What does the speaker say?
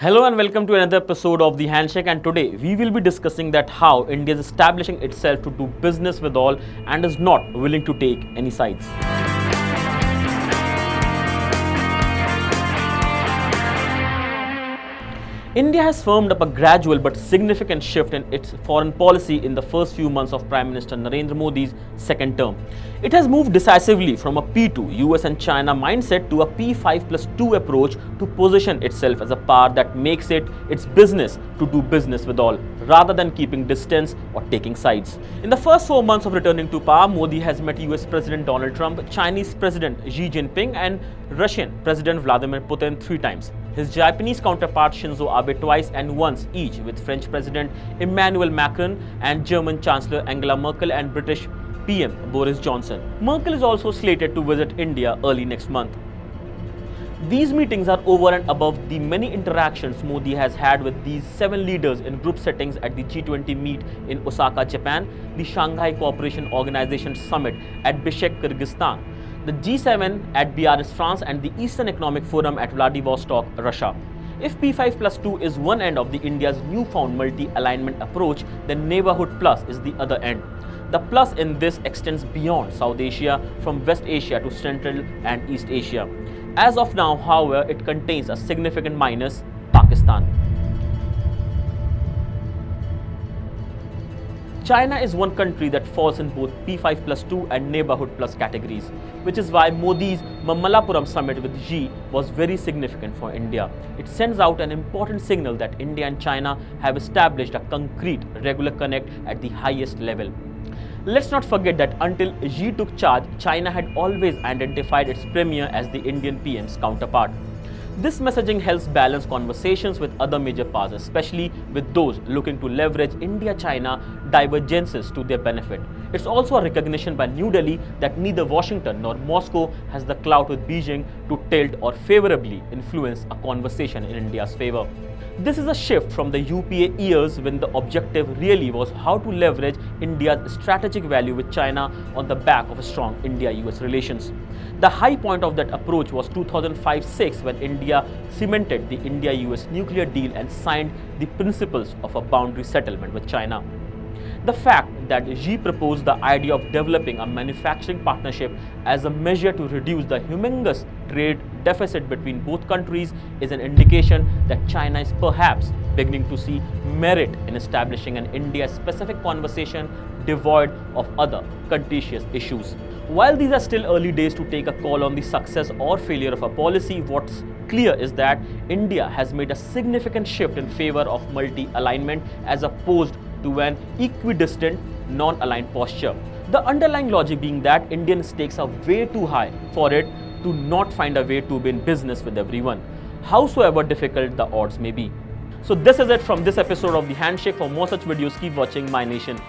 Hello and welcome to another episode of the Handshake, and today we will be discussing that how India is establishing itself to do business with all and is not willing to take any sides. India has firmed up a gradual but significant shift in its foreign policy in the first few months of Prime Minister Narendra Modi's second term. It has moved decisively from a P2 US and China mindset to a P5+2 approach to position itself as a power that makes it its business to do business with all, rather than keeping distance or taking sides. In the first 4 months of returning to power, Modi has met US President Donald Trump, Chinese President Xi Jinping and Russian President Vladimir Putin 3 times. His Japanese counterpart Shinzo Abe twice and once each with French President Emmanuel Macron and German Chancellor Angela Merkel and British PM Boris Johnson. Merkel is also slated to visit India early next month. These meetings are over and above the many interactions Modi has had with these 7 leaders in group settings at the G20 meet in Osaka, Japan, the Shanghai Cooperation Organization Summit at Bishkek, Kyrgyzstan, the G7 at Biarritz, France, and the Eastern Economic Forum at Vladivostok, Russia. If P5+2 is one end of the India's newfound multi-alignment approach, then Neighborhood Plus is the other end. The plus in this extends beyond South Asia, from West Asia to Central and East Asia. As of now, however, it contains a significant minus: Pakistan. China is one country that falls in both P5+2 and Neighborhood Plus categories, which is why Modi's Mamallapuram summit with Xi was very significant for India. It sends out an important signal that India and China have established a concrete, regular connect at the highest level. Let's not forget that until Xi took charge, China had always identified its premier as the Indian PM's counterpart. This messaging helps balance conversations with other major powers, especially with those looking to leverage India-China divergences to their benefit. It's also a recognition by New Delhi that neither Washington nor Moscow has the clout with Beijing to tilt or favorably influence a conversation in India's favor. This is a shift from the UPA years when the objective really was how to leverage India's strategic value with China on the back of strong India-US relations. The high point of that approach was 2005-06 when India cemented the India-US nuclear deal and signed the principles of a boundary settlement with China. The fact that Xi proposed the idea of developing a manufacturing partnership as a measure to reduce the humongous trade deficit between both countries is an indication that China is perhaps beginning to see merit in establishing an India-specific conversation devoid of other contentious issues. While these are still early days to take a call on the success or failure of a policy, what's clear is that India has made a significant shift in favor of multi-alignment as opposed to an equidistant, non-aligned posture. The underlying logic being that Indian stakes are way too high for it to not find a way to be in business with everyone, howsoever difficult the odds may be. So this is it from this episode of The Handshake. For more such videos, keep watching My Nation.